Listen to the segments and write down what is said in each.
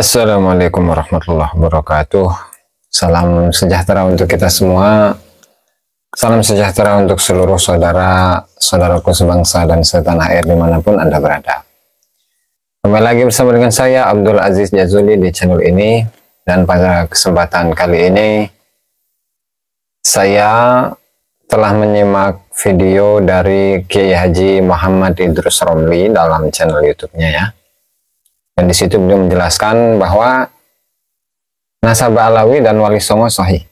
Assalamualaikum warahmatullahi wabarakatuh. Salam sejahtera untuk kita semua. Salam sejahtera untuk seluruh saudara-saudaraku sebangsa dan setanah air dimanapun Anda berada. Kembali lagi bersama dengan saya Abdul Aziz Jazuli di channel ini. Dan pada kesempatan kali ini saya telah menyimak video dari Kiai Haji Muhammad Idrus Romli dalam channel YouTube-nya ya. Dan di situ beliau menjelaskan bahwa nasabah Alawi dan Wali Songo sahih.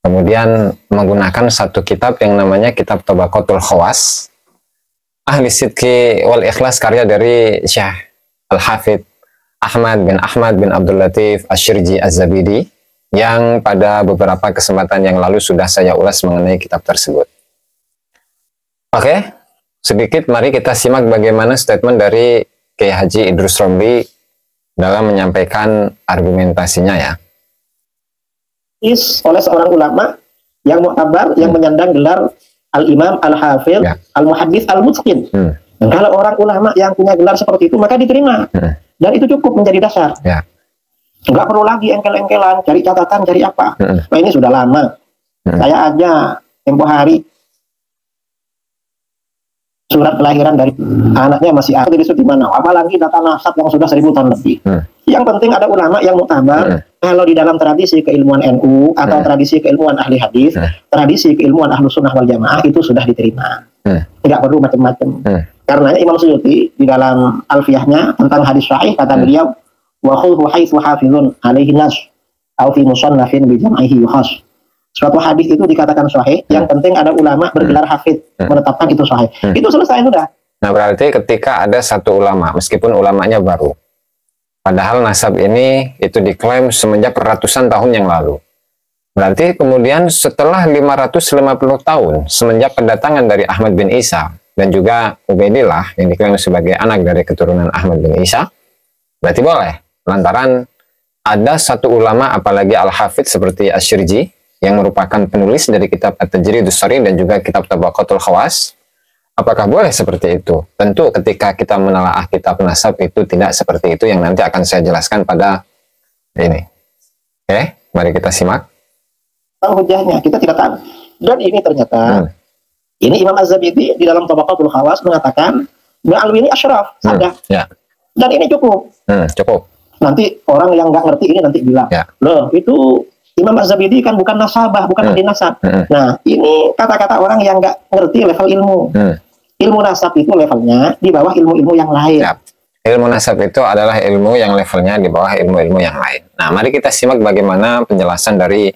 Kemudian menggunakan satu kitab yang namanya Kitab Tabaqatul Khawas Ahli Sidqi wal Ikhlas, karya dari Syekh Al-Hafidh Ahmad bin Abdul Latif Asy-Syirji Az-Zabidi, yang pada beberapa kesempatan yang lalu sudah saya ulas mengenai kitab tersebut. Oke, sedikit mari kita simak bagaimana statement dari Kiai Haji Idrus Romli dalam menyampaikan argumentasinya ya. Oleh seorang ulama yang mu'tabar, yang menyandang gelar Al-Imam, Al-Hafidh, ya, Al-Muhaddits, Al-Mutqin. Dan kalau orang ulama yang punya gelar seperti itu, maka diterima. Dan itu cukup menjadi dasar. Ya. Nggak perlu lagi engkel-engkelan, cari catatan, cari apa. Nah, ini sudah lama. Saya aja tempo hari surat kelahiran dari anaknya masih ada di mana, apalagi data nasab yang sudah 1000 tahun lebih. Yang penting ada ulama yang muktabar. Kalau di dalam tradisi keilmuan NU atau tradisi keilmuan ahli hadis, tradisi keilmuan ahlu sunnah wal jamaah, itu sudah diterima. Tidak perlu macam-macam. Karena Imam Suyuti di dalam alfiyahnya tentang hadis sahih kata beliau, wa khudhu haitsu hafizun alaihi nas au fi musannafin bi jam'ihi yukhas. Suatu hadis itu dikatakan sahih, yang penting ada ulama bergelar hafidh menetapkan itu sahih. Itu selesai sudah. Nah, berarti ketika ada satu ulama, meskipun ulamanya baru, padahal nasab ini itu diklaim semenjak ratusan tahun yang lalu. Berarti kemudian setelah 550 tahun semenjak kedatangan dari Ahmad bin Isa dan juga Ubaidillah yang diklaim sebagai anak dari keturunan Ahmad bin Isa, berarti boleh. Lantaran ada satu ulama, apalagi Al-Hafidh seperti Asy-Syirji, yang merupakan penulis dari kitab At-Tajridus Sharih dan juga kitab Tabaqatul Khawas. Apakah boleh seperti itu? Tentu ketika kita menelaah kitab nasab itu tidak seperti itu, yang nanti akan saya jelaskan pada ini. Oke, mari kita simak. Hujahnya kita tidak tahu. Dan ini ternyata ini Imam Az-Zabidi di dalam Tabaqatul Khawas mengatakan Ba'alwi ini asyraf, sadah. Ya. Dan ini cukup. Cukup. Nanti orang yang nggak ngerti ini nanti bilang, loh itu Imam Az-Zabidi kan bukan nasabah, bukan ahli nasab. Nah, ini kata-kata orang yang nggak ngerti level ilmu. Ilmu nasab itu levelnya di bawah ilmu-ilmu yang lain. Ya. Ilmu nasab itu adalah ilmu yang levelnya di bawah ilmu-ilmu yang lain. Nah, mari kita simak bagaimana penjelasan dari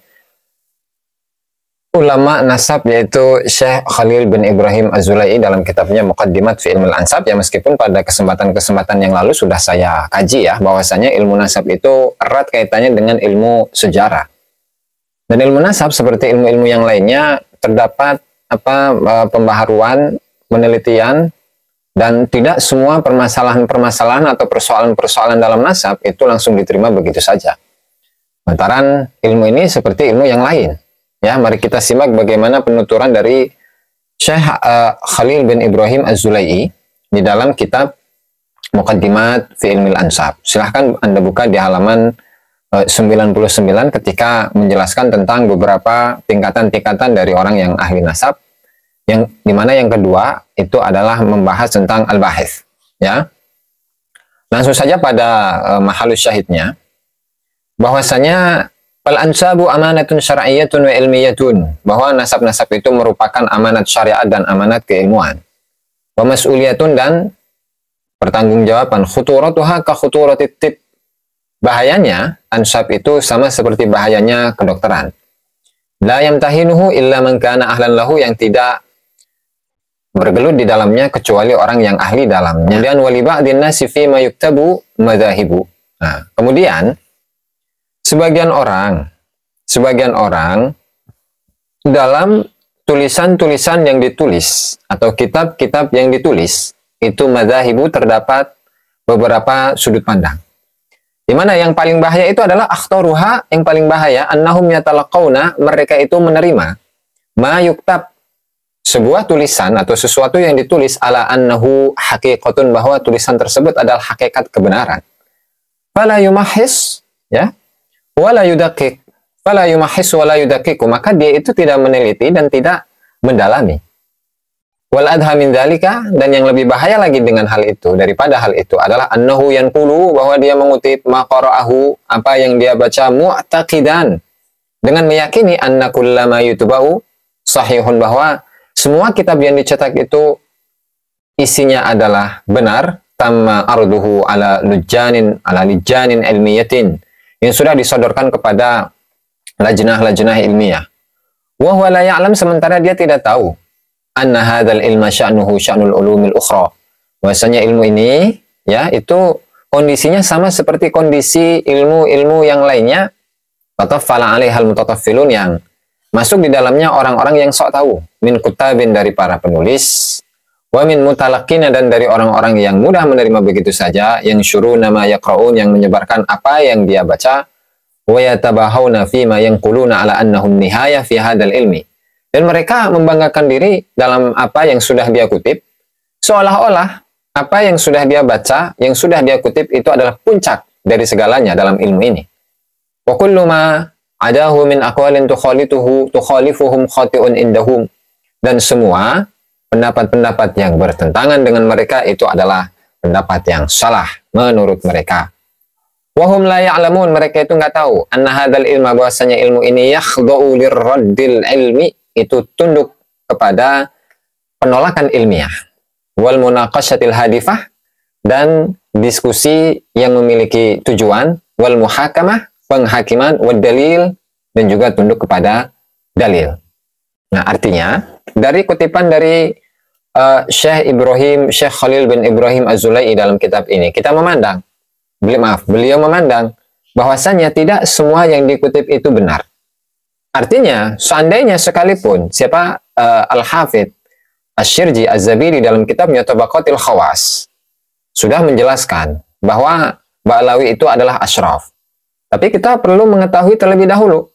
ulama nasab, yaitu Syekh Khalil bin Ibrahim Az-Zulai dalam kitabnya Muqaddimat fi Ilmil Ansab, ya, meskipun pada kesempatan-kesempatan yang lalu sudah saya kaji ya, bahwasanya ilmu nasab itu erat kaitannya dengan ilmu sejarah. Dan ilmu nasab seperti ilmu-ilmu yang lainnya terdapat pembaharuan, penelitian, dan tidak semua permasalahan-permasalahan atau persoalan-persoalan dalam nasab itu langsung diterima begitu saja. Lantaran ilmu ini seperti ilmu yang lain. Ya, mari kita simak bagaimana penuturan dari Syekh Khalil bin Ibrahim Az-Zulai di dalam kitab Muqaddimat fi Ilmil Ansab. Silahkan Anda buka di halaman 99 ketika menjelaskan tentang beberapa tingkatan-tingkatan dari orang yang ahli nasab, yang dimana yang kedua itu adalah membahas tentang al-bahith. Ya, langsung saja pada mahalus syahidnya, bahwasanya al-ansabu amanatun syar'iyyatun wa ilmiyatun, bahwa nasab-nasab itu merupakan amanat syariat dan amanat keilmuan. Wa mas'uliyatun, dan pertanggungjawaban. Khuturatuha ka khuturatit tib, bahayanya ansab itu sama seperti bahayanya kedokteran. La yamtahinuhu illa man kana ahlan lahu, yang tidak bergelut di dalamnya kecuali orang yang ahli dalamnya. Kemudian wali ba'din nasi fi ma yuktabu madzahibu. Nah, kemudian sebagian orang dalam tulisan-tulisan yang ditulis atau kitab-kitab yang ditulis itu madzahibu, terdapat beberapa sudut pandang. Di mana yang paling bahaya itu adalah akhtaruha, yang paling bahaya annahum yatalaqawna, mereka itu menerima ma yuktab, sebuah tulisan atau sesuatu yang ditulis ala annahu haqiqatun, bahwa tulisan tersebut adalah hakikat kebenaran. fala yumahhis, ya, wala yudaqiq, fala yumahhis wala yudaqiq, maka dia itu tidak meneliti dan tidak mendalami. Wal adha min dzalika, dan yang lebih bahaya lagi dengan hal itu daripada hal itu adalah annahu yanqulu, bahwa dia mengutip ma qara'ahu, apa yang dia baca, mu'taqidan, dengan meyakini anna kullama yutba'u sahihun, bahwa semua kitab yang dicetak itu isinya adalah benar, tamma arduhu ala lijanin ilmiyatin, yang sudah disodorkan kepada lajnah-lajnah ilmiah. Wa huwa la ya'lam, sementara dia tidak tahu anna hadzal ilma sya'nuhu sya'nul ulumil ukhra, bahwasanya ilmu ini, ya, itu kondisinya sama seperti kondisi ilmu-ilmu yang lainnya, atau fala 'alaihal mutataffilun, yang masuk di dalamnya orang-orang yang sok tahu, min kutabin, dari para penulis, wa min mutalaqqina, dan dari orang-orang yang mudah menerima begitu saja, yang syuruna ma yaqra'un, yang menyebarkan apa yang dia baca, wa yatabahawna fima yanquluna ala annahu nihayah fi hadzal ilmi, dan mereka membanggakan diri dalam apa yang sudah dia kutip, seolah-olah apa yang sudah dia baca, yang sudah dia kutip itu adalah puncak dari segalanya dalam ilmu ini. Wa kullu ma adahu min aqwalin tukhalifuhum khati'un indahum, dan semua pendapat-pendapat yang bertentangan dengan mereka itu adalah pendapat yang salah menurut mereka. Wahum la ya'lamun, mereka itu nggak tahu, anna hadzal ilma, bahwasanya ilmu ini yakhda'u lirraddil ilmi, itu tunduk kepada penolakan ilmiah, wal munaqasyatil hadifah, dan diskusi yang memiliki tujuan, wal muhakamah, penghakiman, wad dalil, dan juga tunduk kepada dalil. Nah, artinya dari kutipan dari Syekh Khalil bin Ibrahim Az-Zulai dalam kitab ini, kita memandang, beliau memandang bahwasanya tidak semua yang dikutip itu benar. Artinya, seandainya sekalipun Al-Hafidh Asy-Syirji Az-Zabiri dalam kitabnya Tabaqatil Khawas sudah menjelaskan bahwa Ba'lawi itu adalah asyraf, tapi kita perlu mengetahui terlebih dahulu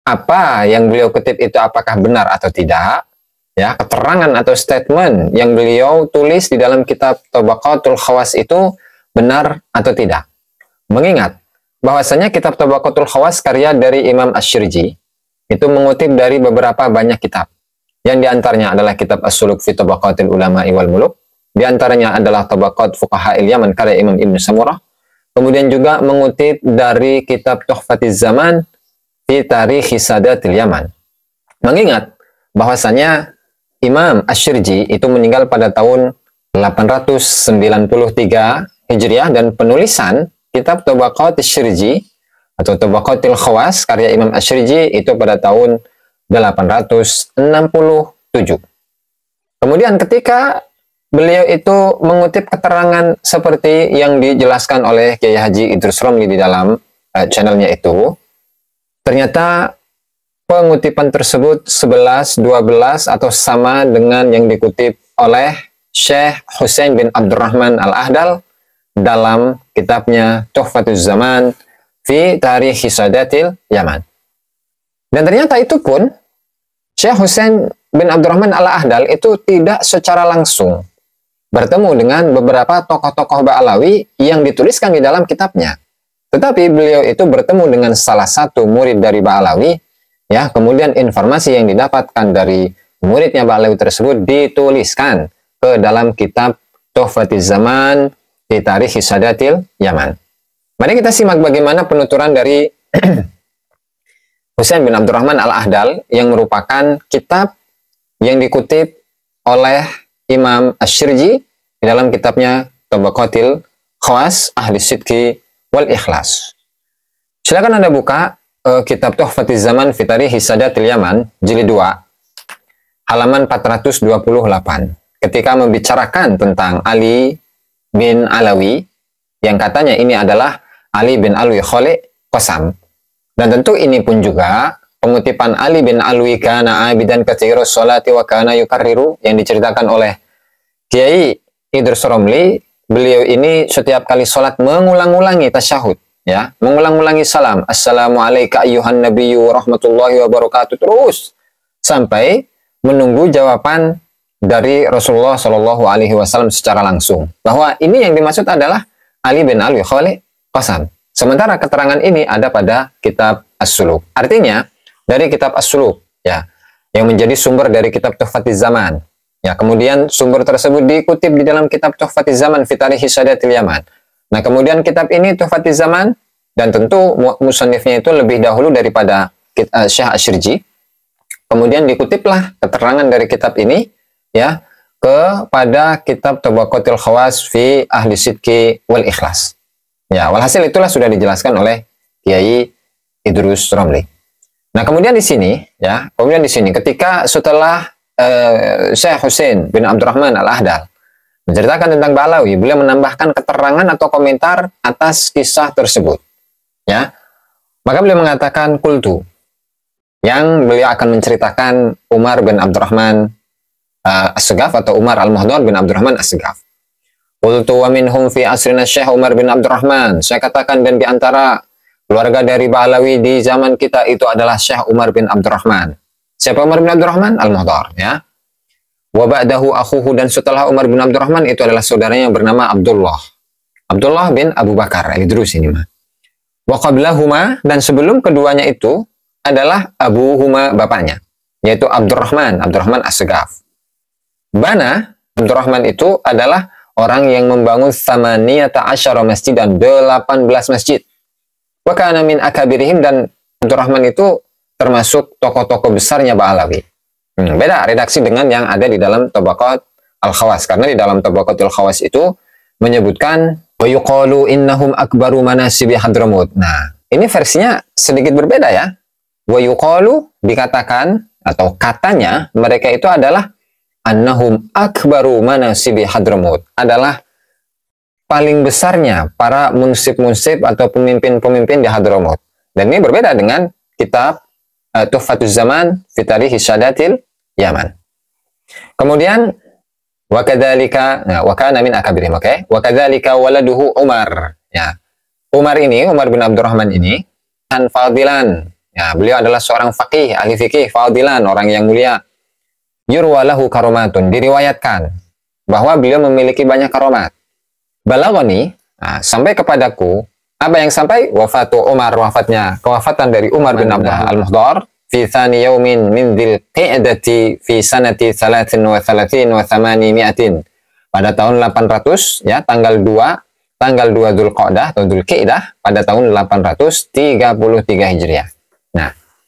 apa yang beliau kutip itu apakah benar atau tidak, ya, keterangan atau statement yang beliau tulis di dalam kitab Tabaqatul Khawas itu benar atau tidak. Mengingat bahwasanya kitab Tabaqatul Khawas karya dari Imam Asy-Syirji itu mengutip dari beberapa banyak kitab. Yang diantaranya adalah kitab As-Suluk fi Tabaqatil Ulama'i wal Muluk, diantaranya adalah Tabaqat Fuqaha'il Yaman karya Imam Ibn Samurah, kemudian juga mengutip dari kitab Tuhfatiz Zaman fi Tarikhi Sadatil Yaman. Mengingat bahwasanya Imam Asy-Syirji itu meninggal pada tahun 893 Hijriah, dan penulisan kitab Tabaqat Asy-Syirji atau Tabaqatil Khawas karya Imam Asy-Syirji itu pada tahun 867. Kemudian ketika beliau itu mengutip keterangan seperti yang dijelaskan oleh Kiai Haji Idrus Romli di dalam channelnya itu, ternyata pengutipan tersebut 11, 12 atau sama dengan yang dikutip oleh Syekh Husain bin Abdurrahman Al-Ahdal dalam kitabnya Tuhfatuz Zaman fi Tarikhi Sadatil Yaman. Dan ternyata itu pun Syekh Husain bin Abdurrahman Al-Ahdal itu tidak secara langsung bertemu dengan beberapa tokoh-tokoh Ba'lawi yang dituliskan di dalam kitabnya. Tetapi beliau itu bertemu dengan salah satu murid dari Ba'lawi, ya, kemudian informasi yang didapatkan dari muridnya Ba'lawi tersebut dituliskan ke dalam kitab Tuhfatiz Zaman fi Tarikhi Sadatil Yaman. Mari kita simak bagaimana penuturan dari Husain bin Abdurrahman Al-Ahdal yang merupakan kitab yang dikutip oleh Imam Asy-Syirji di dalam kitabnya Tabaqatil Khawas Ahli Sidqi wal Ikhlas. Silakan Anda buka kitab Tuhfatiz Zaman fi Tarikhi Sadatil Yaman jilid 2 halaman 428 ketika membicarakan tentang Ali bin Alawi yang katanya ini adalah Ali bin Alwi Khali Qasam. Dan tentu ini pun juga pengutipan Ali bin Alwi kana abidan katsirus sholati wa kana yukarriru yang diceritakan oleh Kiai Idrus Romli. Beliau ini setiap kali sholat mengulang-ulangi tasyahud, ya, mengulang-ulangi salam, assalamualaikum ayyuhan nabiyyu warahmatullahi wabarakatuh, terus sampai menunggu jawaban dari Rasulullah Shallallahu Alaihi Wasallam secara langsung. Bahwa ini yang dimaksud adalah Ali bin Alwi Khali qasam. Sementara keterangan ini ada pada kitab As-Suluk. Artinya dari kitab As-Suluk ya, yang menjadi sumber dari kitab Tuhfatiz Zaman. Ya, kemudian sumber tersebut dikutip di dalam kitab Tuhfatiz Zaman fi Tarikh Sadatil Yaman. Nah, kemudian kitab ini Tuhfatiz Zaman, dan tentu musannifnya itu lebih dahulu daripada Syekh Asyirji. Kemudian dikutiplah keterangan dari kitab ini ya kepada kitab Tabaqatul Khawas fi Ahli Sidqi wal Ikhlas. Ya, walhasil itulah sudah dijelaskan oleh Kiai Idrus Romli. Nah, kemudian di sini ya, ketika setelah Syekh Husain bin Abdurrahman Al-Ahdal menceritakan tentang Ba'alawi, beliau menambahkan keterangan atau komentar atas kisah tersebut. Ya. Maka beliau mengatakan kultu, yang beliau akan menceritakan Umar bin Abdurrahman As-Segaf atau Umar Al-Muhdar bin Abdurrahman As-Segaf. Qultu wa minhum fi asrina Syekh Umar bin Abdurrahman. Saya katakan, dan di antara keluarga dari Ba'alawi di zaman kita itu adalah Syekh Umar bin Abdurrahman. Siapa Umar bin Abdurrahman? Al-Muhdar, ya. Wa ba'dahu akhuhu, dan setelah Umar bin Abdurrahman itu adalah saudaranya yang bernama Abdullah. Abdullah bin Abu Bakar Al-Idrus ini mah. Wa qablahuma, dan sebelum keduanya itu adalah abuhuma, bapaknya, yaitu Abdurrahman As-Segaf. Bana Abdurrahman itu adalah orang yang membangun 18 masjid, dan 18 masjid. Wa kana min akabirihim, dan Abdurrahman itu termasuk tokoh-tokoh besarnya Ba'alawi. Beda redaksi dengan yang ada di dalam Tabaqat Al-Khawas, karena di dalam Tabaqatul Khawas itu menyebutkan wa yuqalu innahum akbaru manasibi Hadramut. Nah, ini versinya sedikit berbeda ya. Wa yuqalu, dikatakan atau katanya mereka itu adalah annahum akbaru manasibi Hadramut, adalah paling besarnya para munsib-munsib atau pemimpin-pemimpin di Hadramut. Dan ini berbeda dengan kitab Tuhfatuz Zaman fi Tarikh Sadatil Yaman. Kemudian wa kadzalika, wa kana min akabirihim, oke. Wa kadzalika waladuhu Umar. Ya. Umar bin Abdurrahman ini kan fadilan. Ya, beliau adalah seorang faqih, ahli fikih, fadilan, orang yang mulia. Yurwalahu karomatun, diriwayatkan bahwa beliau memiliki banyak karomat. Balagoni, sampai kepadaku, apa yang sampai? Wafatu Umar, kewafatan dari Umar bin Abdullah Al-Muhdar fi thani yaumin min dzil qa'dati fi sanati 33 wa 800, pada tahun 800 ya, tanggal 2 Dzulqa'dah atau Dzulqa'dah pada tahun 833 Hijriah.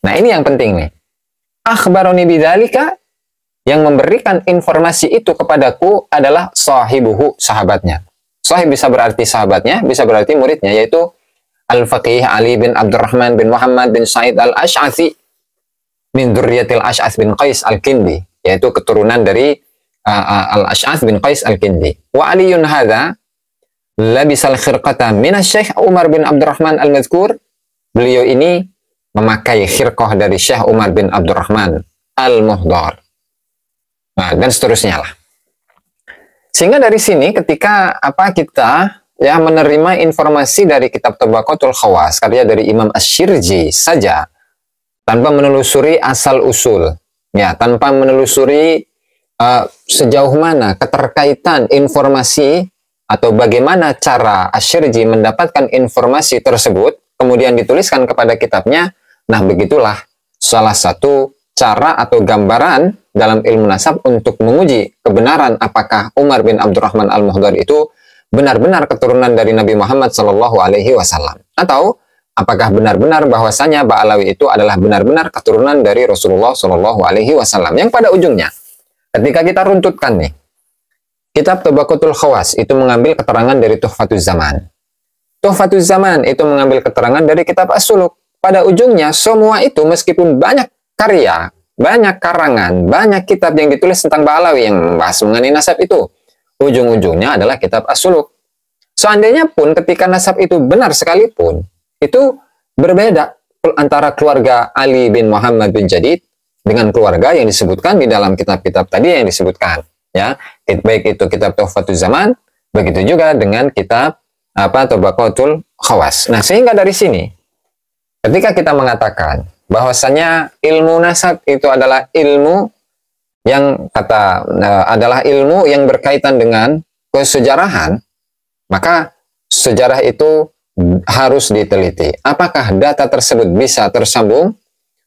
Nah ini yang penting nih. Akhbaroni bidzalika, yang memberikan informasi itu kepadaku adalah sahibuhu, sahabatnya. Sahib bisa berarti sahabatnya, bisa berarti muridnya, yaitu Al-Faqih Ali bin Abdurrahman bin Muhammad bin Sa'id Al-Ash'athi min dzurriyyatil Ash'ath bin Qais Al-Kindi, yaitu keturunan dari Al-Ash'ath bin Qais Al-Kindi. Wa aliyun hadza labisal khirqata min Syekh Umar bin Abdurrahman Al-Mazkur. Beliau ini memakai khirqah dari Syekh Umar bin Abdurrahman Al-Muhdar. Nah, dan seterusnya lah. Sehingga dari sini ketika kita ya menerima informasi dari kitab Tabaqatul Khawas karya dari Imam Asyirji saja, tanpa menelusuri asal usul, ya, tanpa menelusuri sejauh mana keterkaitan informasi atau bagaimana cara Asyirji mendapatkan informasi tersebut, kemudian dituliskan kepada kitabnya. Nah, begitulah salah satu cara atau gambaran dalam ilmu nasab untuk menguji kebenaran apakah Umar bin Abdurrahman Al-Muhdar itu benar-benar keturunan dari Nabi Muhammad SAW, atau apakah benar-benar bahwasanya Ba'alawi itu adalah benar-benar keturunan dari Rasulullah SAW. Yang pada ujungnya, ketika kita runtutkan nih, kitab Tabaqatul Khawas itu mengambil keterangan dari Tuhfatuz Zaman. Tuhfatuz Zaman itu mengambil keterangan dari kitab As-Suluk. Pada ujungnya, semua itu meskipun banyak karya, banyak karangan, banyak kitab yang ditulis tentang Ba'alawi yang membahas mengenai nasab itu, ujung-ujungnya adalah kitab As-Suluk. Seandainya pun ketika nasab itu benar sekalipun, itu berbeda antara keluarga Ali bin Muhammad bin Jadid dengan keluarga yang disebutkan di dalam kitab-kitab tadi yang disebutkan, ya, baik itu kitab Tuhfatuz Zaman, begitu juga dengan kitab Tabaqatul Khawas. Nah, sehingga dari sini ketika kita mengatakan bahwasanya ilmu nasab itu adalah ilmu yang adalah ilmu yang berkaitan dengan kesejarahan, maka sejarah itu harus diteliti. Apakah data tersebut bisa tersambung?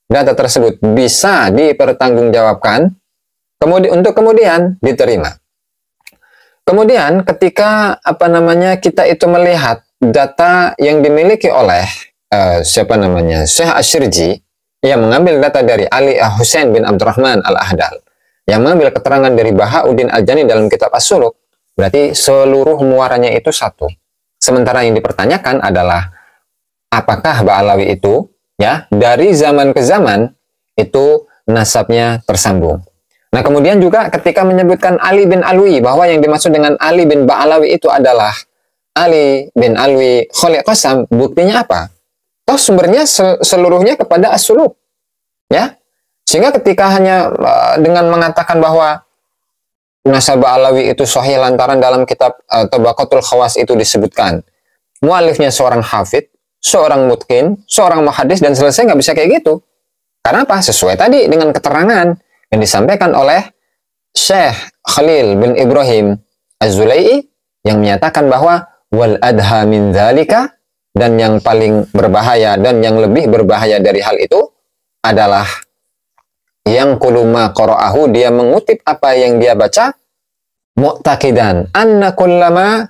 Data tersebut bisa dipertanggungjawabkan untuk kemudian diterima. Kemudian ketika kita itu melihat data yang dimiliki oleh Syekh Asyirji yang mengambil data dari Ali Husain bin Abdurrahman Al-Ahdal, yang mengambil keterangan dari Bahauddin Al-Jani dalam kitab As-Suluk, berarti seluruh muaranya itu satu. Sementara yang dipertanyakan adalah apakah Ba'alawi itu ya dari zaman ke zaman itu nasabnya tersambung. Nah, kemudian juga ketika menyebutkan Ali bin Alwi, bahwa yang dimaksud dengan Ali bin Ba'alawi itu adalah Ali bin Alwi Kholi Qasam, buktinya apa? Toh sumbernya seluruhnya kepada As-Suluk. Ya. Sehingga ketika hanya dengan mengatakan bahwa nasab Ba'alawi itu sahih lantaran dalam kitab Tabaqatul Khawas itu disebutkan mualifnya seorang hafid, seorang mutqin, seorang muhaddis, dan selesai, nggak bisa kayak gitu. Karena apa? Sesuai tadi dengan keterangan yang disampaikan oleh Syekh Khalil bin Ibrahim Az-Zulai'i yang menyatakan bahwa wal adha min dzalika, dan yang paling berbahaya dan yang lebih berbahaya dari hal itu adalah yang kuluma qara'ahu, dia mengutip apa yang dia baca, mu'taqidan anna kullama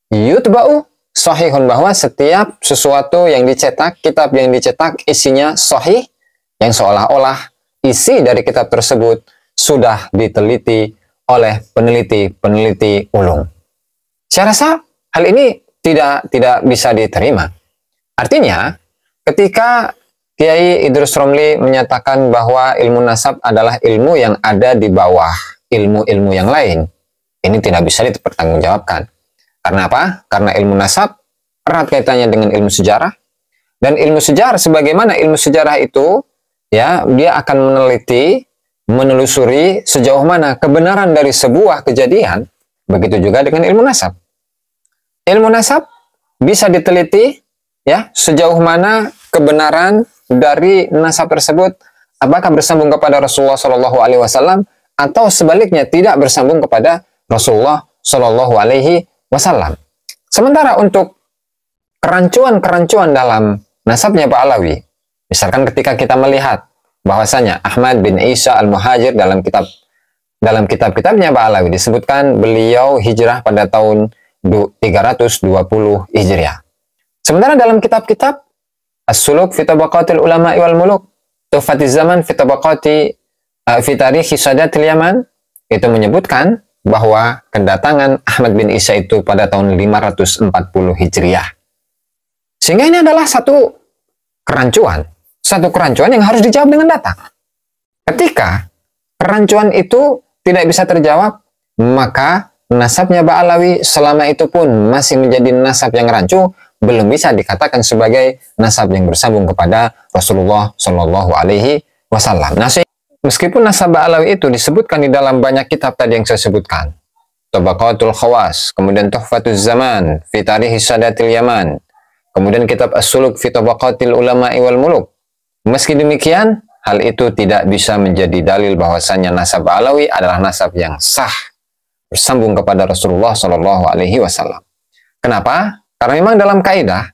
yutba'u sahihun, bahwa setiap sesuatu yang dicetak, kitab yang dicetak isinya sahih, yang seolah-olah isi dari kitab tersebut sudah diteliti oleh peneliti-peneliti ulung. Saya rasa hal ini tidak bisa diterima. Artinya, ketika Kiai Idrus Romli menyatakan bahwa ilmu nasab adalah ilmu yang ada di bawah ilmu-ilmu yang lain, ini tidak bisa dipertanggungjawabkan. Karena apa? Karena ilmu nasab erat kaitannya dengan ilmu sejarah, dan ilmu sejarah, sebagaimana ilmu sejarah itu, ya, dia akan meneliti, menelusuri sejauh mana kebenaran dari sebuah kejadian. Begitu juga dengan ilmu nasab. Ilmu nasab bisa diteliti, ya, sejauh mana kebenaran dari nasab tersebut, apakah bersambung kepada Rasulullah Shallallahu Alaihi Wasallam atau sebaliknya tidak bersambung kepada Rasulullah Shallallahu Alaihi Wasallam. Sementara untuk kerancuan-kerancuan dalam nasabnya Ba'alawi, misalkan ketika kita melihat bahwasanya Ahmad bin Isa Al-Muhajir dalam kitab-kitabnya Ba'alawi disebutkan beliau hijrah pada tahun 320 Hijriah. Sementara dalam kitab-kitab As-Suluk fi Tabaqatil Ulama wal Muluk, Tuhfatiz Zaman fi Tabaqati fi Tarikh Sadatil Yaman, itu menyebutkan bahwa kedatangan Ahmad bin Isa itu pada tahun 540 Hijriah. Sehingga ini adalah satu kerancuan yang harus dijawab dengan data. Ketika kerancuan itu tidak bisa terjawab, maka nasabnya Ba'alawi selama itu pun masih menjadi nasab yang rancu, belum bisa dikatakan sebagai nasab yang bersambung kepada Rasulullah Shallallahu Alaihi Wasallam. Nah, meskipun nasab Ba'alawi itu disebutkan di dalam banyak kitab tadi yang saya sebutkan, Tabaqatul Khawas, kemudian Tuhfatuz Zaman fi Tarikh Sadatil Yaman, kemudian kitab As-Suluk fi Tabaqatil Ulama wal Muluk, meski demikian, hal itu tidak bisa menjadi dalil bahwasanya nasab Ba'alawi adalah nasab yang sah bersambung kepada Rasulullah Shallallahu Alaihi Wasallam. Kenapa? Karena memang dalam kaidah,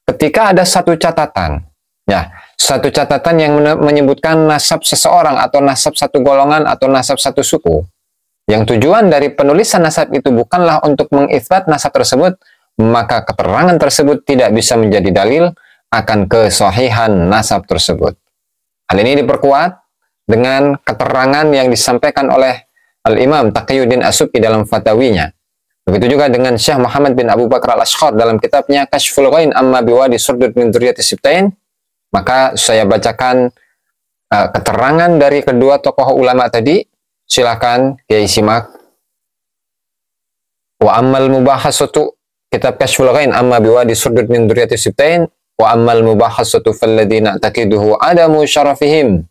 ketika ada satu catatan, ya, satu catatan yang menyebutkan nasab seseorang atau nasab satu golongan atau nasab satu suku, yang tujuan dari penulisan nasab itu bukanlah untuk mengitsbat nasab tersebut, maka keterangan tersebut tidak bisa menjadi dalil akan kesahihan nasab tersebut. Hal ini diperkuat dengan keterangan yang disampaikan oleh Al-Imam Taqiyuddin As-Subki dalam fatawinya. Begitu juga dengan Syekh Muhammad bin Abu Bakar Al-Ashqar dalam kitabnya Kashful Ghain Amma Biwadi Surdud min Dzurriyyati Sibtain. Maka saya bacakan keterangan dari kedua tokoh ulama tadi. Silakan Kiai simak. Wa ammal mubahasatu, kitab Kashful Ghain Amma Biwadi Surdud min Dzurriyyati Sibtain, wa ammal mubahasatu falladhina taqiduhu adamu syarafihim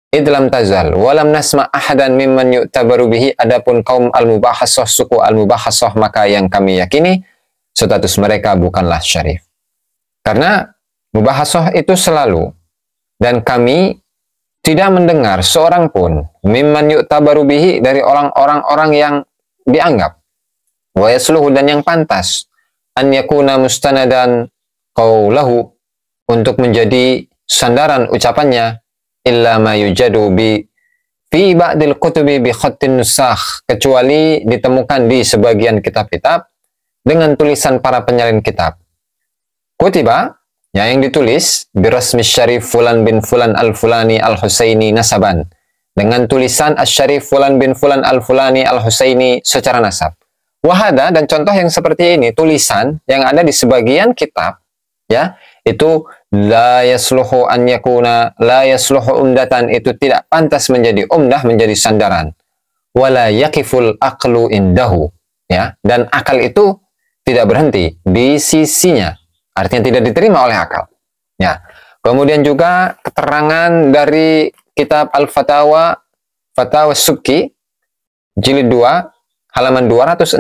idlam tazal walam nasma ahadan mimman yu'tabaru bihi. Adapun kaum al-mubahasah, suku al-mubahasah, maka yang kami yakini status mereka bukanlah syarif. Karena mubahasah itu selalu, dan kami tidak mendengar seorang pun mimman yu'tabaru bihi, dari orang-orang yang dianggap wa yasluhu, dan yang pantas an yakuna mustanadan qawlahu, untuk menjadi sandaran ucapannya, illa ma yujadu fi ba'dil kutubi bi khattin nusakh, kecuali ditemukan di sebagian kitab-kitab dengan tulisan para penyalin kitab. Kutiba, yang ditulis birasmi syarif fulan bin fulan al-fulani al-husaini nasaban, dengan tulisan asy-syarif fulan bin fulan al-fulani al-husaini secara nasab. Wahada, dan contoh yang seperti ini, tulisan yang ada di sebagian kitab, ya, itu la yasluhu an yakuna, la yasluhu umdatan, itu tidak pantas menjadi umdah, menjadi sandaran. Wala yakiful aqlu indahu, ya, dan akal itu tidak berhenti di sisinya, artinya tidak diterima oleh akal. Ya. Kemudian juga keterangan dari kitab Al-Fatawa, Fatawa Subki, jilid 2, halaman 260,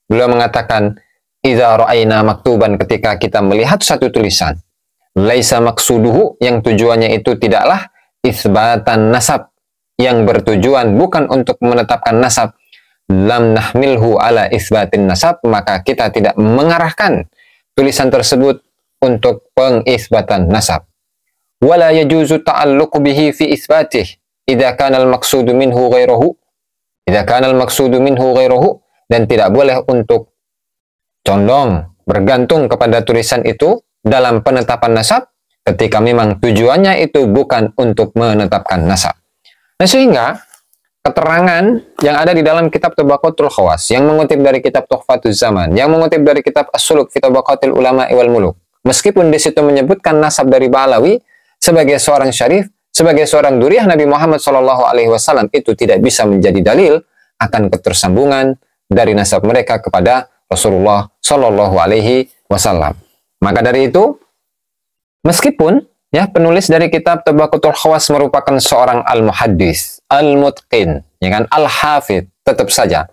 beliau mengatakan, idza ra'ayna maktuban, ketika kita melihat satu tulisan, laisa maksuduhu, yang tujuannya itu tidaklah isbatan nasab, yang bertujuan bukan untuk menetapkan nasab, lam nahmilhu ala isbatin nasab, maka kita tidak mengarahkan tulisan tersebut untuk pengisbatan nasab. Wala yajuzu ta'alluqu bihi fi isbatih idza kana al-maqsudu minhu ghairuhu, idza kana al-maqsudu minhu ghairuhu, dan tidak boleh untuk condong, bergantung kepada tulisan itu dalam penetapan nasab ketika memang tujuannya itu bukan untuk menetapkan nasab. Nah, sehingga keterangan yang ada di dalam kitab Tabaqatul Khawas, yang mengutip dari kitab Tuhfatuz Zaman, yang mengutip dari kitab As-Suluk fi Tabaqatil Ulama wal Muluk, meskipun di situ menyebutkan nasab dari Ba'alawi sebagai seorang syarif, sebagai seorang duriyah Nabi Muhammad SAW, itu tidak bisa menjadi dalil akan ketersambungan dari nasab mereka kepada Rasulullah SAW. Maka dari itu, meskipun ya penulis dari kitab Tabaqatul Khawas merupakan seorang al-muhaddis, al-mutqin, ya kan, al-hafidh, tetap saja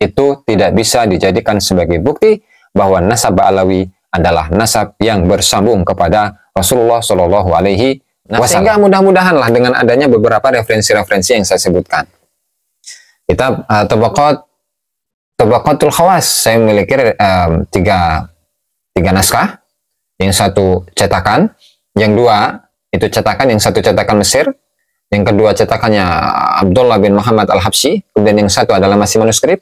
itu tidak bisa dijadikan sebagai bukti bahwa nasab Ba'alawi adalah nasab yang bersambung kepada Rasulullah SAW. Sehingga mudah-mudahanlah dengan adanya beberapa referensi-referensi yang saya sebutkan. Kitab Tabaqatul Khawas, saya memiliki tiga naskah. Yang satu cetakan, yang dua itu cetakan, yang satu cetakan Mesir, yang kedua cetakannya Abdullah bin Muhammad Al-Habsyi, kemudian yang satu adalah masih manuskrip.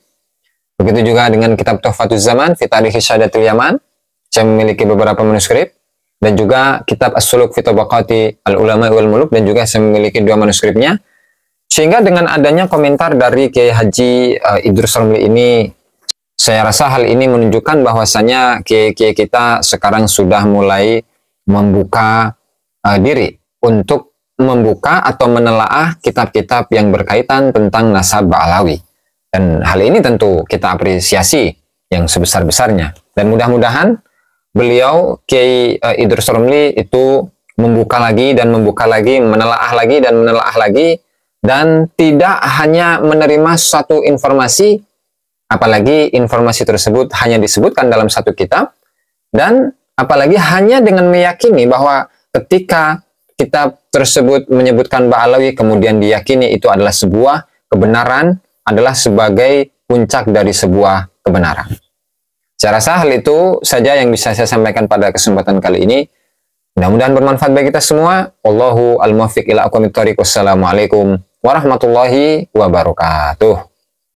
Begitu juga dengan kitab Tuhfatuz Zaman fi Tarikh Syadatul Yaman, saya memiliki beberapa manuskrip, dan juga kitab As-Suluk fi Tabaqati Al-Ulama wal Muluk, dan juga saya memiliki 2 manuskripnya. Sehingga dengan adanya komentar dari Kiai Haji Idrus Romli ini, saya rasa hal ini menunjukkan bahwasanya kiai-kiai kita sekarang sudah mulai membuka diri untuk membuka atau menelaah kitab-kitab yang berkaitan tentang nasab Ba'alawi. Dan hal ini tentu kita apresiasi yang sebesar-besarnya. Dan mudah-mudahan beliau, Kiai Idrus Romli, itu membuka lagi dan membuka lagi, menelaah lagi dan menelaah lagi, dan tidak hanya menerima satu informasi, apalagi informasi tersebut hanya disebutkan dalam satu kitab, dan apalagi hanya dengan meyakini bahwa ketika kitab tersebut menyebutkan Ba'alawi, kemudian diyakini itu adalah sebuah kebenaran, adalah sebagai puncak dari sebuah kebenaran. Saya rasa hal itu saja yang bisa saya sampaikan pada kesempatan kali ini. Mudah-mudahan bermanfaat bagi kita semua. Wallahu al-muwaffiq ila aqwamit thoriq. Wassalamualaikum warahmatullahi wabarakatuh.